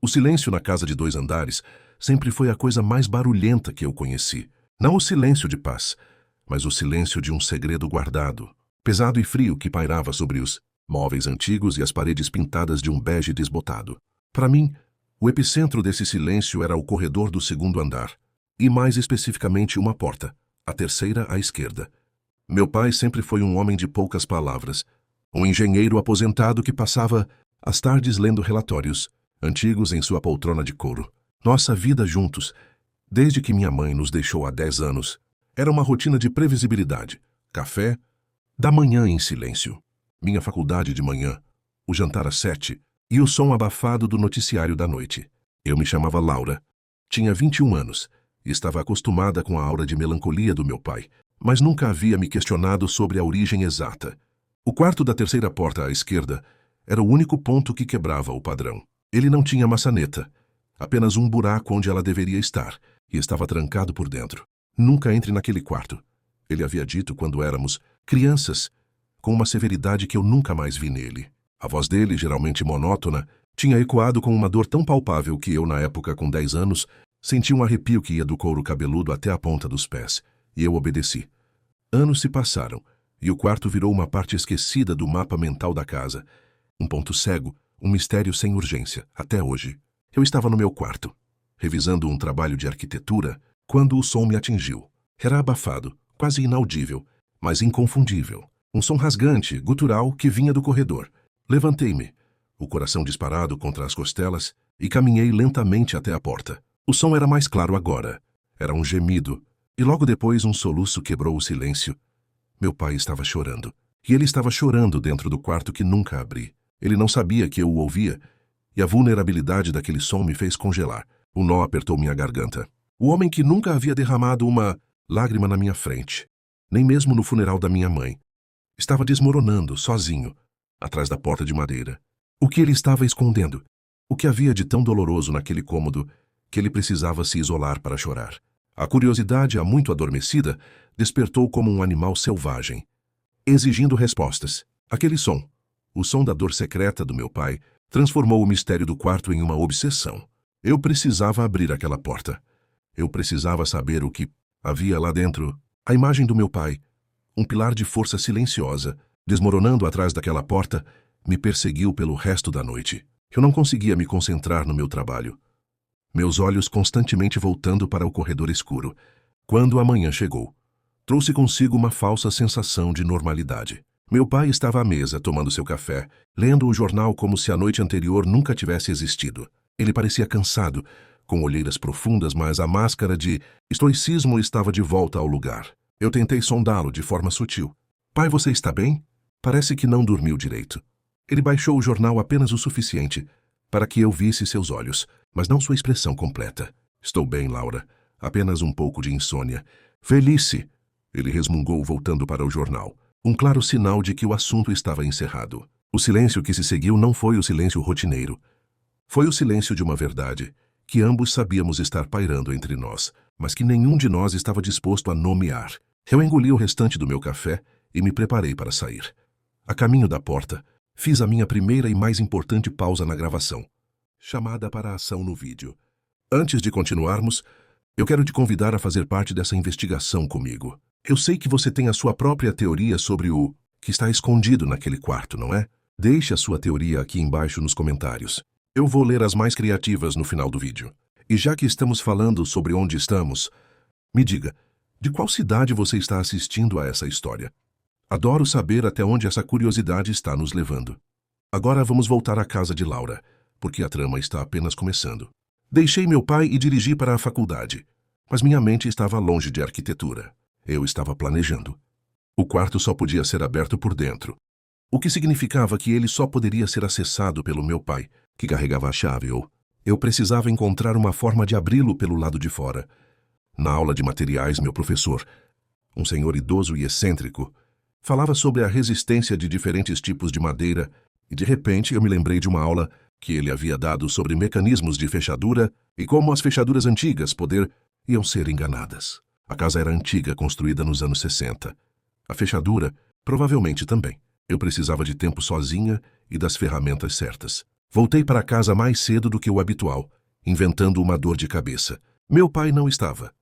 O silêncio na casa de 2 andares sempre foi a coisa mais barulhenta que eu conheci. Não o silêncio de paz, mas o silêncio de um segredo guardado, pesado e frio que pairava sobre os móveis antigos e as paredes pintadas de um bege desbotado. Para mim, o epicentro desse silêncio era o corredor do 2º andar, e mais especificamente uma porta, a terceira à esquerda. Meu pai sempre foi um homem de poucas palavras, um engenheiro aposentado que passava as tardes lendo relatórios antigos em sua poltrona de couro. Nossa vida juntos, desde que minha mãe nos deixou há 10 anos, era uma rotina de previsibilidade. Café da manhã em silêncio, minha faculdade de manhã, o jantar às 7 e o som abafado do noticiário da noite. Eu me chamava Laura, tinha 21 anos e estava acostumada com a aura de melancolia do meu pai, mas nunca havia me questionado sobre a origem exata. O quarto da terceira porta à esquerda era o único ponto que quebrava o padrão. Ele não tinha maçaneta, apenas um buraco onde ela deveria estar, e estava trancado por dentro. Nunca entre naquele quarto, ele havia dito quando éramos crianças, com uma severidade que eu nunca mais vi nele. A voz dele, geralmente monótona, tinha ecoado com uma dor tão palpável que eu, na época com 10 anos, senti um arrepio que ia do couro cabeludo até a ponta dos pés, e eu obedeci. Anos se passaram, e o quarto virou uma parte esquecida do mapa mental da casa. Um ponto cego, um mistério sem urgência, até hoje. Eu estava no meu quarto, revisando um trabalho de arquitetura, quando o som me atingiu. Era abafado, quase inaudível, mas inconfundível. Um som rasgante, gutural, que vinha do corredor. Levantei-me, o coração disparado contra as costelas, e caminhei lentamente até a porta. O som era mais claro agora. Era um gemido, e logo depois um soluço quebrou o silêncio. Meu pai estava chorando, e ele estava chorando dentro do quarto que nunca abri. Ele não sabia que eu o ouvia, e a vulnerabilidade daquele som me fez congelar. Um nó apertou minha garganta. O homem que nunca havia derramado uma lágrima na minha frente, nem mesmo no funeral da minha mãe, estava desmoronando, sozinho, atrás da porta de madeira. O que ele estava escondendo? O que havia de tão doloroso naquele cômodo que ele precisava se isolar para chorar? A curiosidade, há muito adormecida, despertou como um animal selvagem, exigindo respostas. Aquele som, o som da dor secreta do meu pai, transformou o mistério do quarto em uma obsessão. Eu precisava abrir aquela porta. Eu precisava saber o que havia lá dentro. A imagem do meu pai, um pilar de força silenciosa, desmoronando atrás daquela porta, me perseguiu pelo resto da noite. Eu não conseguia me concentrar no meu trabalho. Meus olhos constantemente voltando para o corredor escuro. Quando a manhã chegou, trouxe consigo uma falsa sensação de normalidade. Meu pai estava à mesa, tomando seu café, lendo o jornal como se a noite anterior nunca tivesse existido. Ele parecia cansado, com olheiras profundas, mas a máscara de estoicismo estava de volta ao lugar. Eu tentei sondá-lo de forma sutil. Pai, você está bem? Parece que não dormiu direito. Ele baixou o jornal apenas o suficiente para que eu visse seus olhos, mas não sua expressão completa. Estou bem, Laura. Apenas um pouco de insônia. Velhice! Ele resmungou voltando para o jornal. Um claro sinal de que o assunto estava encerrado. O silêncio que se seguiu não foi o silêncio rotineiro. Foi o silêncio de uma verdade, que ambos sabíamos estar pairando entre nós, mas que nenhum de nós estava disposto a nomear. Eu engoli o restante do meu café e me preparei para sair. A caminho da porta, fiz a minha primeira e mais importante pausa na gravação, chamada para a ação no vídeo. Antes de continuarmos, eu quero te convidar a fazer parte dessa investigação comigo. Eu sei que você tem a sua própria teoria sobre o que está escondido naquele quarto, não é? Deixe a sua teoria aqui embaixo nos comentários. Eu vou ler as mais criativas no final do vídeo. E já que estamos falando sobre onde estamos, me diga, de qual cidade você está assistindo a essa história? Adoro saber até onde essa curiosidade está nos levando. Agora vamos voltar à casa de Laura, porque a trama está apenas começando. Deixei meu pai e dirigi para a faculdade, mas minha mente estava longe de arquitetura. Eu estava planejando. O quarto só podia ser aberto por dentro, o que significava que ele só poderia ser acessado pelo meu pai, que carregava a chave, ou eu precisava encontrar uma forma de abri-lo pelo lado de fora. Na aula de materiais, meu professor, um senhor idoso e excêntrico, falava sobre a resistência de diferentes tipos de madeira, e de repente eu me lembrei de uma aula que ele havia dado sobre mecanismos de fechadura e como as fechaduras antigas iam ser enganadas. A casa era antiga, construída nos anos 60. A fechadura, provavelmente também. Eu precisava de tempo sozinha e das ferramentas certas. Voltei para casa mais cedo do que o habitual, inventando uma dor de cabeça. Meu pai não estava.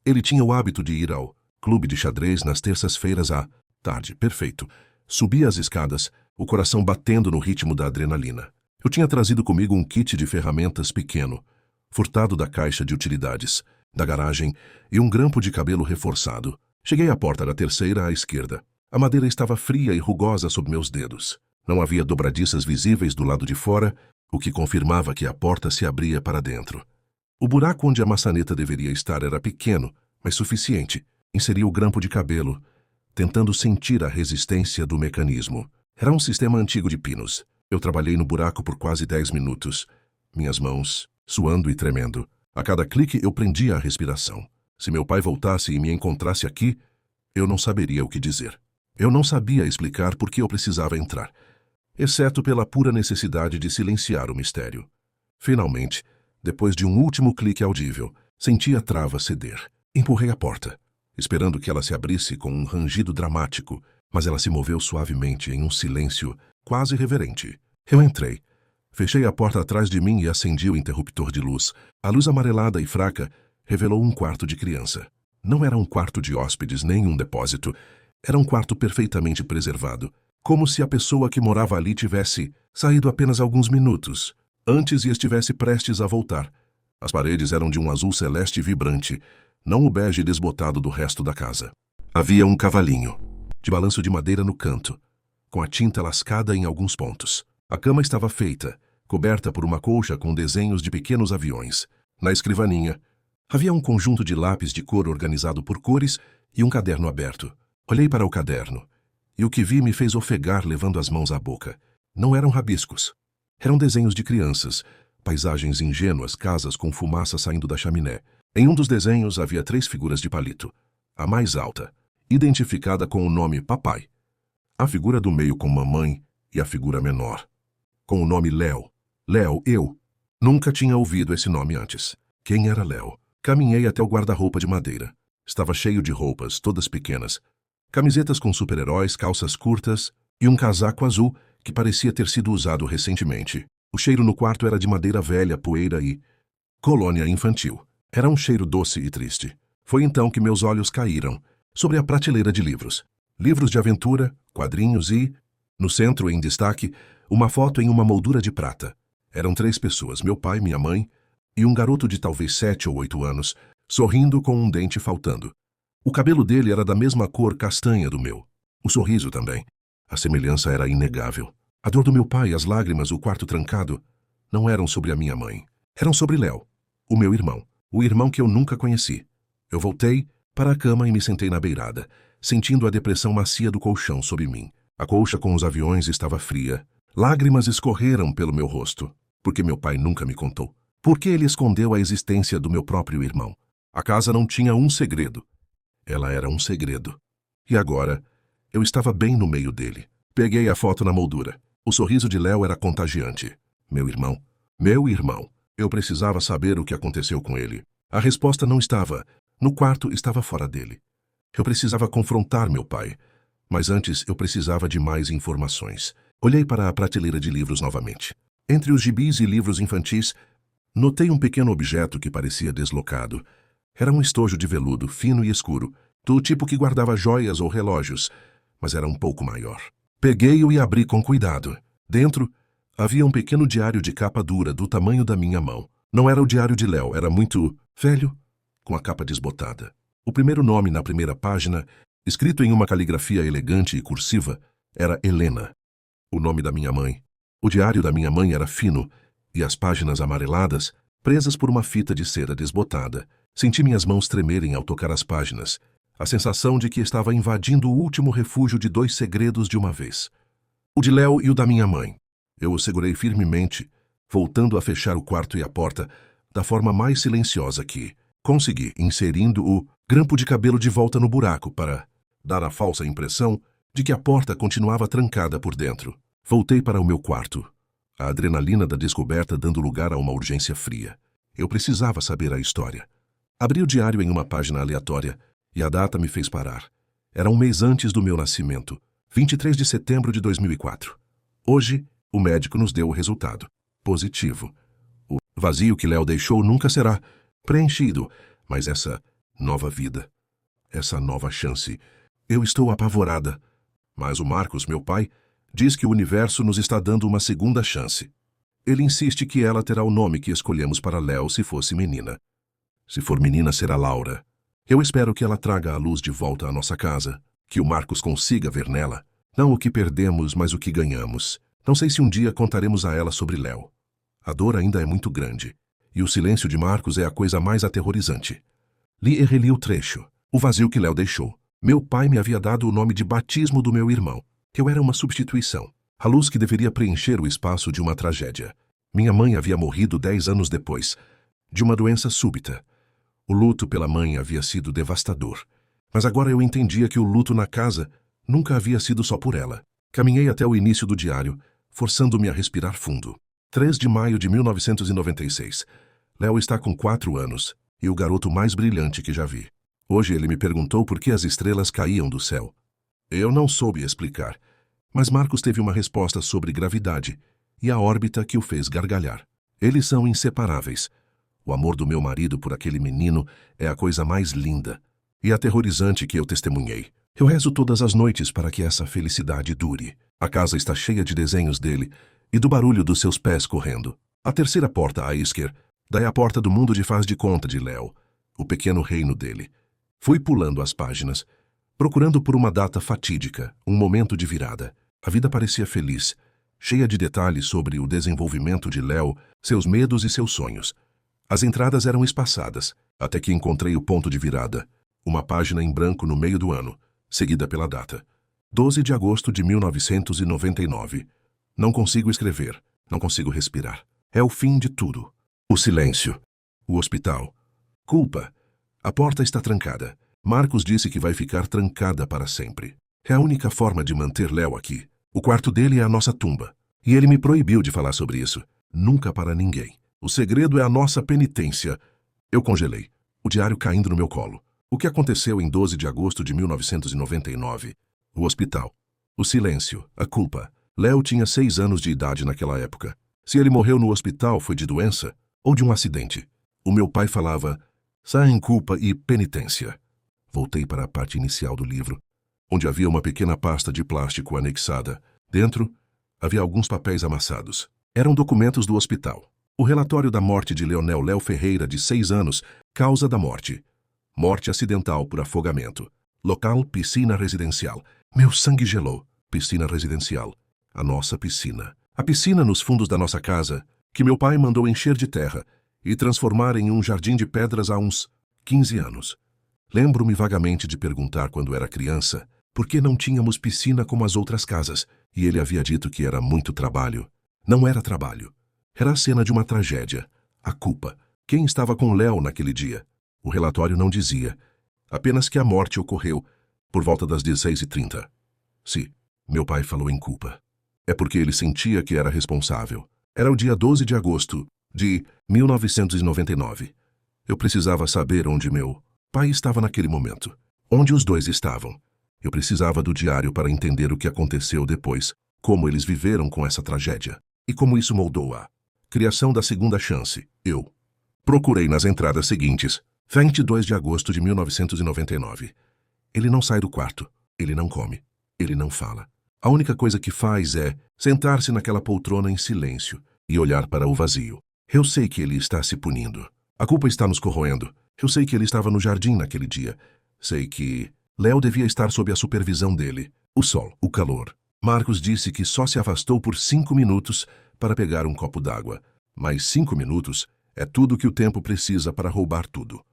Ele tinha o hábito de ir ao clube de xadrez nas terças-feiras à tarde. Perfeito. Subi as escadas, o coração batendo no ritmo da adrenalina. Eu tinha trazido comigo um kit de ferramentas pequeno, furtado da caixa de utilidades, da garagem, e um grampo de cabelo reforçado. Cheguei à porta da terceira à esquerda. A madeira estava fria e rugosa sob meus dedos. Não havia dobradiças visíveis do lado de fora, o que confirmava que a porta se abria para dentro. O buraco onde a maçaneta deveria estar era pequeno, mas suficiente. Inseri o grampo de cabelo, tentando sentir a resistência do mecanismo. Era um sistema antigo de pinos. Eu trabalhei no buraco por quase 10 minutos, minhas mãos suando e tremendo. A cada clique eu prendia a respiração. Se meu pai voltasse e me encontrasse aqui, eu não saberia o que dizer. Eu não sabia explicar por que eu precisava entrar, exceto pela pura necessidade de silenciar o mistério. Finalmente, depois de um último clique audível, senti a trava ceder. Empurrei a porta, esperando que ela se abrisse com um rangido dramático, mas ela se moveu suavemente em um silêncio quase reverente. Eu entrei. Fechei a porta atrás de mim e acendi o interruptor de luz. A luz amarelada e fraca revelou um quarto de criança. Não era um quarto de hóspedes nem um depósito. Era um quarto perfeitamente preservado, como se a pessoa que morava ali tivesse saído apenas alguns minutos antes e estivesse prestes a voltar. As paredes eram de um azul celeste vibrante, não o bege desbotado do resto da casa. Havia um cavalinho, de balanço de madeira no canto, com a tinta lascada em alguns pontos. A cama estava feita, coberta por uma colcha com desenhos de pequenos aviões. Na escrivaninha, havia um conjunto de lápis de cor organizado por cores e um caderno aberto. Olhei para o caderno, e o que vi me fez ofegar levando as mãos à boca. Não eram rabiscos. Eram desenhos de crianças, paisagens ingênuas, casas com fumaça saindo da chaminé. Em um dos desenhos havia 3 figuras de palito. A mais alta, identificada com o nome Papai. A figura do meio com Mamãe e a figura menor, com o nome Léo. Léo, eu. Nunca tinha ouvido esse nome antes. Quem era Léo? Caminhei até o guarda-roupa de madeira. Estava cheio de roupas, todas pequenas. Camisetas com super-heróis, calças curtas e um casaco azul que parecia ter sido usado recentemente. O cheiro no quarto era de madeira velha, poeira e colônia infantil. Era um cheiro doce e triste. Foi então que meus olhos caíram sobre a prateleira de livros. Livros de aventura, quadrinhos e, no centro, em destaque, uma foto em uma moldura de prata. Eram 3 pessoas, meu pai, minha mãe e um garoto de talvez 7 ou 8 anos, sorrindo com um dente faltando. O cabelo dele era da mesma cor castanha do meu. O sorriso também. A semelhança era inegável. A dor do meu pai, as lágrimas, o quarto trancado, não eram sobre a minha mãe. Eram sobre Léo, o meu irmão. O irmão que eu nunca conheci. Eu voltei para a cama e me sentei na beirada, sentindo a depressão macia do colchão sob mim. A colcha com os aviões estava fria. Lágrimas escorreram pelo meu rosto, porque meu pai nunca me contou. Por que ele escondeu a existência do meu próprio irmão? A casa não tinha um segredo. Ela era um segredo. E agora, eu estava bem no meio dele. Peguei a foto na moldura. O sorriso de Léo era contagiante. Meu irmão. Meu irmão. Eu precisava saber o que aconteceu com ele. A resposta não estava no quarto, estava fora dele. Eu precisava confrontar meu pai. Mas antes eu precisava de mais informações. Olhei para a prateleira de livros novamente. Entre os gibis e livros infantis, notei um pequeno objeto que parecia deslocado. Era um estojo de veludo, fino e escuro, do tipo que guardava joias ou relógios, mas era um pouco maior. Peguei-o e abri com cuidado. Dentro, havia um pequeno diário de capa dura do tamanho da minha mão. Não era o diário de Léo, era muito velho, com a capa desbotada. O primeiro nome na primeira página, escrito em uma caligrafia elegante e cursiva, era Helena, o nome da minha mãe. O diário da minha mãe era fino, e as páginas amareladas, presas por uma fita de cera desbotada. Senti minhas mãos tremerem ao tocar as páginas, a sensação de que estava invadindo o último refúgio de 2 segredos de uma vez. O de Léo e o da minha mãe. Eu o segurei firmemente, voltando a fechar o quarto e a porta, da forma mais silenciosa que consegui, inserindo o grampo de cabelo de volta no buraco para dar a falsa impressão de que a porta continuava trancada por dentro. Voltei para o meu quarto, a adrenalina da descoberta dando lugar a uma urgência fria. Eu precisava saber a história. Abri o diário em uma página aleatória e a data me fez parar. Era um mês antes do meu nascimento, 23 de setembro de 2004. Hoje, o médico nos deu o resultado. positivo. O vazio que Léo deixou nunca será preenchido, mas essa nova vida, essa nova chance. Eu estou apavorada. Mas o Marcos, meu pai, diz que o universo nos está dando uma segunda chance. Ele insiste que ela terá o nome que escolhemos para Léo se fosse menina. Se for menina, será Laura. Eu espero que ela traga a luz de volta à nossa casa, que o Marcos consiga ver nela, não o que perdemos, mas o que ganhamos. Não sei se um dia contaremos a ela sobre Léo. A dor ainda é muito grande, e o silêncio de Marcos é a coisa mais aterrorizante. Li e reli o trecho, o vazio que Léo deixou. Meu pai me havia dado o nome de batismo do meu irmão. Eu era uma substituição, a luz que deveria preencher o espaço de uma tragédia. Minha mãe havia morrido 10 anos depois, de uma doença súbita. O luto pela mãe havia sido devastador. Mas agora eu entendia que o luto na casa nunca havia sido só por ela. Caminhei até o início do diário, forçando-me a respirar fundo. 3 de maio de 1996. Léo está com 4 anos e o garoto mais brilhante que já vi. Hoje ele me perguntou por que as estrelas caíam do céu. Eu não soube explicar, mas Marcos teve uma resposta sobre gravidade e a órbita que o fez gargalhar. Eles são inseparáveis. O amor do meu marido por aquele menino é a coisa mais linda e aterrorizante que eu testemunhei. Eu rezo todas as noites para que essa felicidade dure. A casa está cheia de desenhos dele e do barulho dos seus pés correndo. A terceira porta à esquerda, daí a porta do mundo de faz de conta de Léo, o pequeno reino dele. Fui pulando as páginas, procurando por uma data fatídica, um momento de virada. A vida parecia feliz, cheia de detalhes sobre o desenvolvimento de Léo, seus medos e seus sonhos. As entradas eram espaçadas, até que encontrei o ponto de virada, uma página em branco no meio do ano, seguida pela data. 12 de agosto de 1999. Não consigo escrever, não consigo respirar. É o fim de tudo. O silêncio. O hospital. Culpa. A porta está trancada. Marcos disse que vai ficar trancada para sempre. É a única forma de manter Léo aqui. O quarto dele é a nossa tumba. E ele me proibiu de falar sobre isso. Nunca para ninguém. O segredo é a nossa penitência. Eu congelei, o diário caindo no meu colo. O que aconteceu em 12 de agosto de 1999? O hospital. O silêncio. A culpa. Léo tinha 6 anos de idade naquela época. Se ele morreu no hospital, foi de doença ou de um acidente. O meu pai falava, sem culpa e penitência. Voltei para a parte inicial do livro, onde havia uma pequena pasta de plástico anexada. Dentro, havia alguns papéis amassados. Eram documentos do hospital. O relatório da morte de Leonel Léo Ferreira, de 6 anos, causa da morte. Morte acidental por afogamento. Local, piscina residencial. Meu sangue gelou. Piscina residencial. A nossa piscina. A piscina nos fundos da nossa casa, que meu pai mandou encher de terra e transformar em um jardim de pedras há uns 15 anos. Lembro-me vagamente de perguntar quando era criança por que não tínhamos piscina como as outras casas, e ele havia dito que era muito trabalho. Não era trabalho. Era a cena de uma tragédia. A culpa. Quem estava com Léo naquele dia? O relatório não dizia. Apenas que a morte ocorreu por volta das 16h30. Sim, meu pai falou em culpa. É porque ele sentia que era responsável. Era o dia 12 de agosto de 1999. Eu precisava saber onde meu pai estava naquele momento. Onde os dois estavam. Eu precisava do diário para entender o que aconteceu depois, como eles viveram com essa tragédia e como isso moldou a criação da segunda chance. Eu procurei nas entradas seguintes. 22 de agosto de 1999. Ele não sai do quarto. Ele não come. Ele não fala. A única coisa que faz é sentar-se naquela poltrona em silêncio e olhar para o vazio. Eu sei que ele está se punindo. A culpa está nos corroendo. Eu sei que ele estava no jardim naquele dia. Sei que Léo devia estar sob a supervisão dele. O sol, o calor. Marcos disse que só se afastou por 5 minutos para pegar um copo d'água. Mas 5 minutos é tudo que o tempo precisa para roubar tudo.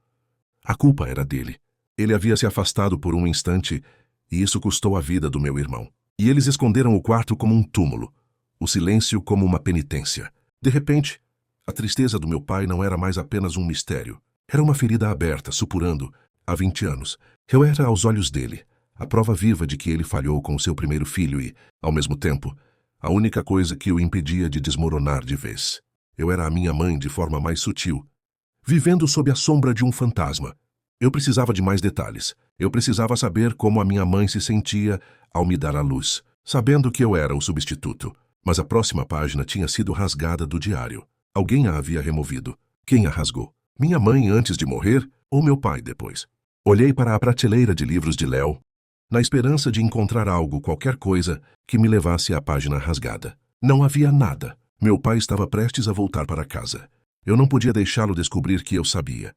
A culpa era dele. Ele havia se afastado por um instante e isso custou a vida do meu irmão. E eles esconderam o quarto como um túmulo, o silêncio como uma penitência. De repente, a tristeza do meu pai não era mais apenas um mistério. Era uma ferida aberta, supurando, há 20 anos. Eu era, aos olhos dele, a prova viva de que ele falhou com seu primeiro filho e, ao mesmo tempo, a única coisa que o impedia de desmoronar de vez. Eu era a minha mãe de forma mais sutil, vivendo sob a sombra de um fantasma. Eu precisava de mais detalhes. Eu precisava saber como a minha mãe se sentia ao me dar a luz, sabendo que eu era o substituto. Mas a próxima página tinha sido rasgada do diário. Alguém a havia removido. Quem a rasgou? Minha mãe antes de morrer ou meu pai depois? Olhei para a prateleira de livros de Léo, na esperança de encontrar algo, qualquer coisa, que me levasse à página rasgada. Não havia nada. Meu pai estava prestes a voltar para casa. Eu não podia deixá-lo descobrir que eu sabia.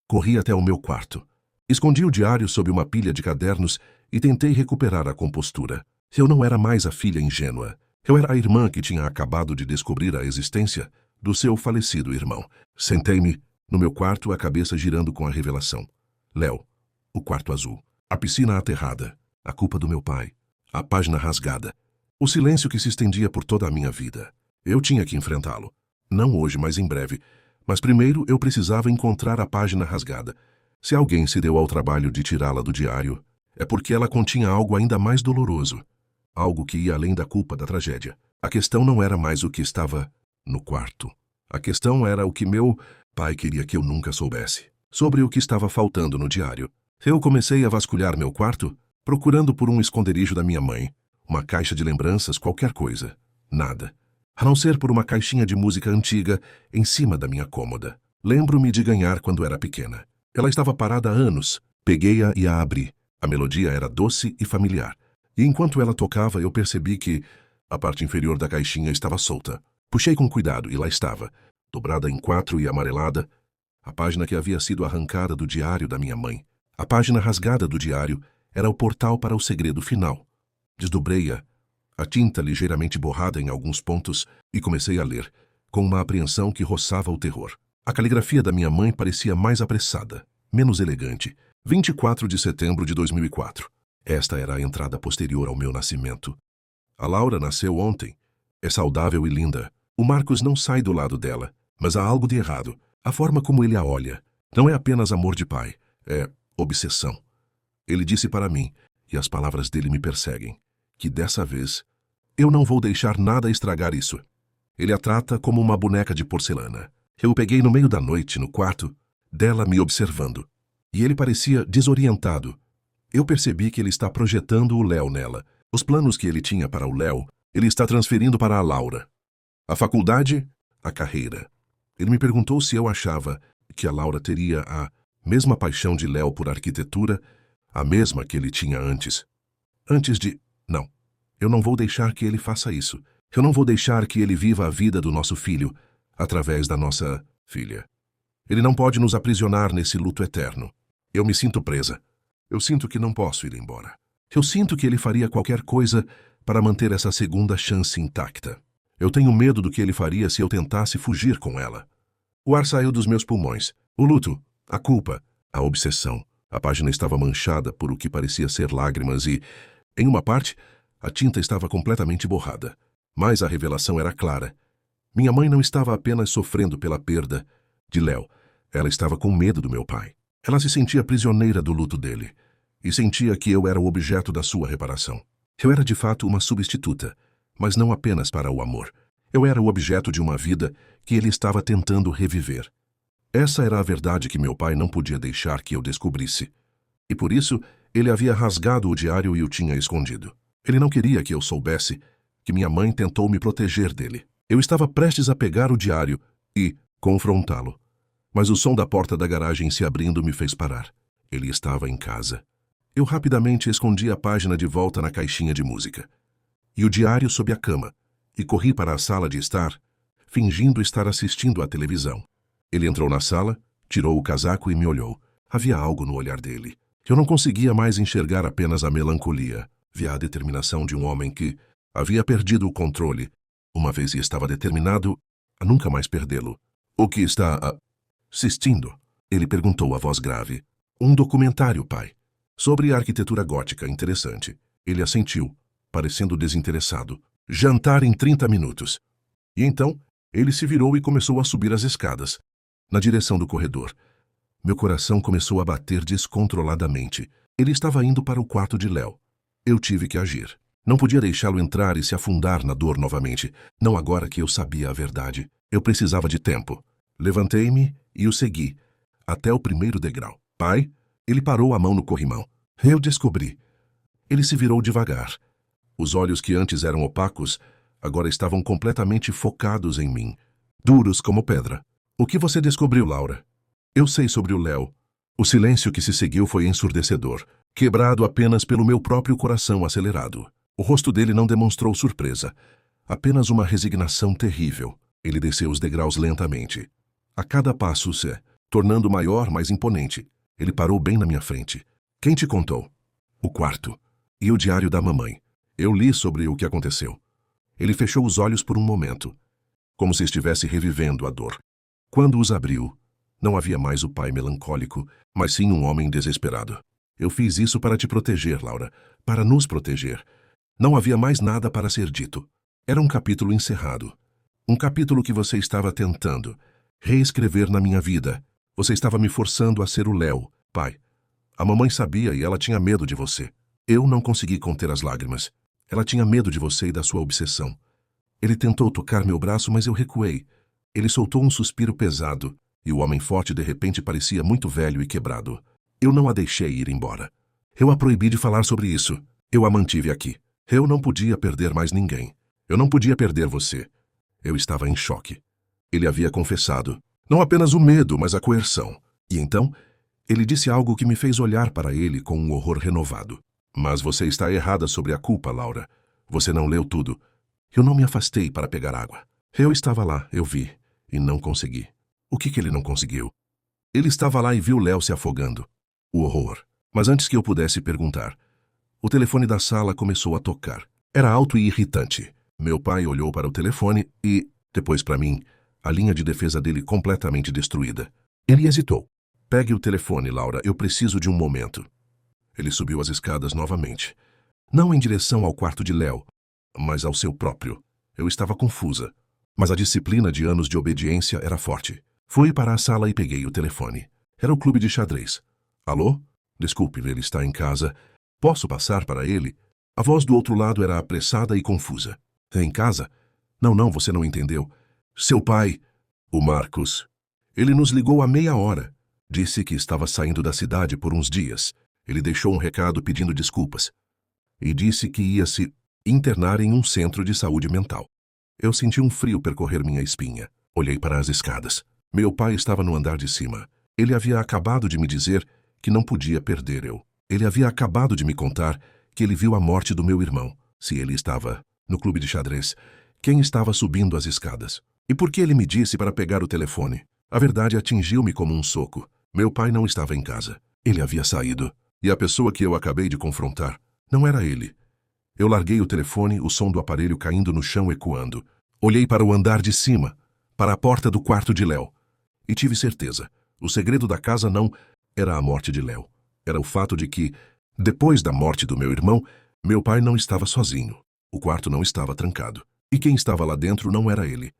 Corri até o meu quarto. Escondi o diário sob uma pilha de cadernos e tentei recuperar a compostura. Eu não era mais a filha ingênua. Eu era a irmã que tinha acabado de descobrir a existência do seu falecido irmão. Sentei-me no meu quarto, a cabeça girando com a revelação. Léo, o quarto azul, a piscina aterrada, a culpa do meu pai, a página rasgada, o silêncio que se estendia por toda a minha vida. Eu tinha que enfrentá-lo. Não hoje, mas em breve. Mas primeiro eu precisava encontrar a página rasgada. Se alguém se deu ao trabalho de tirá-la do diário, é porque ela continha algo ainda mais doloroso. Algo que ia além da culpa da tragédia. A questão não era mais o que estava no quarto. A questão era o que meu pai queria que eu nunca soubesse. Sobre o que estava faltando no diário. Eu comecei a vasculhar meu quarto, procurando por um esconderijo da minha mãe, uma caixa de lembranças, qualquer coisa. Nada. A não ser por uma caixinha de música antiga em cima da minha cômoda. Lembro-me de ganhar quando era pequena. Ela estava parada há anos. Peguei-a e a abri. A melodia era doce e familiar. E enquanto ela tocava, eu percebi que a parte inferior da caixinha estava solta. Puxei com cuidado e lá estava, dobrada em 4 e amarelada, a página que havia sido arrancada do diário da minha mãe. A página rasgada do diário era o portal para o segredo final. Desdobrei-a, a tinta ligeiramente borrada em alguns pontos, e comecei a ler, com uma apreensão que roçava o terror. A caligrafia da minha mãe parecia mais apressada, menos elegante. 24 de setembro de 2004. Esta era a entrada posterior ao meu nascimento. A Laura nasceu ontem. É saudável e linda. O Marcos não sai do lado dela, mas há algo de errado. A forma como ele a olha. Não é apenas amor de pai, é obsessão. Ele disse para mim, e as palavras dele me perseguem, que dessa vez eu não vou deixar nada estragar isso. Ele a trata como uma boneca de porcelana. Eu o peguei no meio da noite, no quarto, dela me observando. E ele parecia desorientado. Eu percebi que ele está projetando o Léo nela. Os planos que ele tinha para o Léo, ele está transferindo para a Laura. A faculdade, a carreira. Ele me perguntou se eu achava que a Laura teria a mesma paixão de Léo por arquitetura, a mesma que ele tinha antes. Antes de... Não. Eu não vou deixar que ele faça isso. Eu não vou deixar que ele viva a vida do nosso filho, através da nossa filha. Ele não pode nos aprisionar nesse luto eterno. Eu me sinto presa. Eu sinto que não posso ir embora. Eu sinto que ele faria qualquer coisa para manter essa segunda chance intacta. Eu tenho medo do que ele faria se eu tentasse fugir com ela. O ar saiu dos meus pulmões. O luto, a culpa, a obsessão. A página estava manchada por o que parecia ser lágrimas e, em uma parte, a tinta estava completamente borrada. Mas a revelação era clara. Minha mãe não estava apenas sofrendo pela perda de Léo. Ela estava com medo do meu pai. Ela se sentia prisioneira do luto dele. E sentia que eu era o objeto da sua reparação. Eu era de fato uma substituta, mas não apenas para o amor. Eu era o objeto de uma vida que ele estava tentando reviver. Essa era a verdade que meu pai não podia deixar que eu descobrisse. E por isso, ele havia rasgado o diário e o tinha escondido. Ele não queria que eu soubesse que minha mãe tentou me proteger dele. Eu estava prestes a pegar o diário e confrontá-lo. Mas o som da porta da garagem se abrindo me fez parar. Ele estava em casa. Eu rapidamente escondi a página de volta na caixinha de música. E o diário sob a cama. E corri para a sala de estar, fingindo estar assistindo à televisão. Ele entrou na sala, tirou o casaco e me olhou. Havia algo no olhar dele. Eu não conseguia mais enxergar apenas a melancolia. Via a determinação de um homem que havia perdido o controle, uma vez e estava determinado a nunca mais perdê-lo. O que está assistindo? Ele perguntou a voz grave. Um documentário, pai. Sobre a arquitetura gótica, interessante. Ele assentiu, parecendo desinteressado. Jantar em 30 minutos. E então, ele se virou e começou a subir as escadas, na direção do corredor. Meu coração começou a bater descontroladamente. Ele estava indo para o quarto de Léo. Eu tive que agir. Não podia deixá-lo entrar e se afundar na dor novamente, não agora que eu sabia a verdade. Eu precisava de tempo. Levantei-me e o segui, até o primeiro degrau. Pai? Ele parou a mão no corrimão. Eu descobri. Ele se virou devagar. Os olhos que antes eram opacos, agora estavam completamente focados em mim, duros como pedra. O que você descobriu, Laura? Eu sei sobre o Léo. O silêncio que se seguiu foi ensurdecedor, quebrado apenas pelo meu próprio coração acelerado. O rosto dele não demonstrou surpresa, apenas uma resignação terrível. Ele desceu os degraus lentamente. A cada passo se tornando maior, mais imponente. Ele parou bem na minha frente. Quem te contou? O quarto. E o diário da mamãe. Eu li sobre o que aconteceu. Ele fechou os olhos por um momento, como se estivesse revivendo a dor. Quando os abriu, não havia mais o pai melancólico, mas sim um homem desesperado. Eu fiz isso para te proteger, Laura, para nos proteger. Não havia mais nada para ser dito. Era um capítulo encerrado. Um capítulo que você estava tentando reescrever na minha vida. Você estava me forçando a ser o Léo, pai. A mamãe sabia e ela tinha medo de você. Eu não consegui conter as lágrimas. Ela tinha medo de você e da sua obsessão. Ele tentou tocar meu braço, mas eu recuei. Ele soltou um suspiro pesado, e o homem forte de repente parecia muito velho e quebrado. Eu não a deixei ir embora. Eu a proibi de falar sobre isso. Eu a mantive aqui. Eu não podia perder mais ninguém. Eu não podia perder você. Eu estava em choque. Ele havia confessado. Não apenas o medo, mas a coerção. E então, ele disse algo que me fez olhar para ele com um horror renovado. Mas você está errada sobre a culpa, Laura. Você não leu tudo. Eu não me afastei para pegar água. Eu estava lá, eu vi, e não consegui. O que ele não conseguiu? Ele estava lá e viu Léo se afogando. O horror. Mas antes que eu pudesse perguntar, o telefone da sala começou a tocar. Era alto e irritante. Meu pai olhou para o telefone e, depois para mim, a linha de defesa dele completamente destruída. Ele hesitou. Pegue o telefone, Laura, eu preciso de um momento. Ele subiu as escadas novamente. Não em direção ao quarto de Léo, mas ao seu próprio. Eu estava confusa, mas a disciplina de anos de obediência era forte. Fui para a sala e peguei o telefone. Era o clube de xadrez. Alô? Desculpe, ele está em casa. Posso passar para ele? A voz do outro lado era apressada e confusa. Em casa? Não, você não entendeu. Seu pai, o Marcos. Ele nos ligou há meia hora. Disse que estava saindo da cidade por uns dias. Ele deixou um recado pedindo desculpas. E disse que ia se internar em um centro de saúde mental. Eu senti um frio percorrer minha espinha. Olhei para as escadas. Meu pai estava no andar de cima. Ele havia acabado de me dizer que não podia perder eu. Ele havia acabado de me contar que ele viu a morte do meu irmão. Se ele estava no clube de xadrez, quem estava subindo as escadas? E por que ele me disse para pegar o telefone? A verdade atingiu-me como um soco. Meu pai não estava em casa. Ele havia saído. E a pessoa que eu acabei de confrontar não era ele. Eu larguei o telefone, o som do aparelho caindo no chão ecoando. Olhei para o andar de cima, para a porta do quarto de Léo. E tive certeza. O segredo da casa não era a morte de Léo. Era o fato de que, depois da morte do meu irmão, meu pai não estava sozinho. O quarto não estava trancado. E quem estava lá dentro não era ele.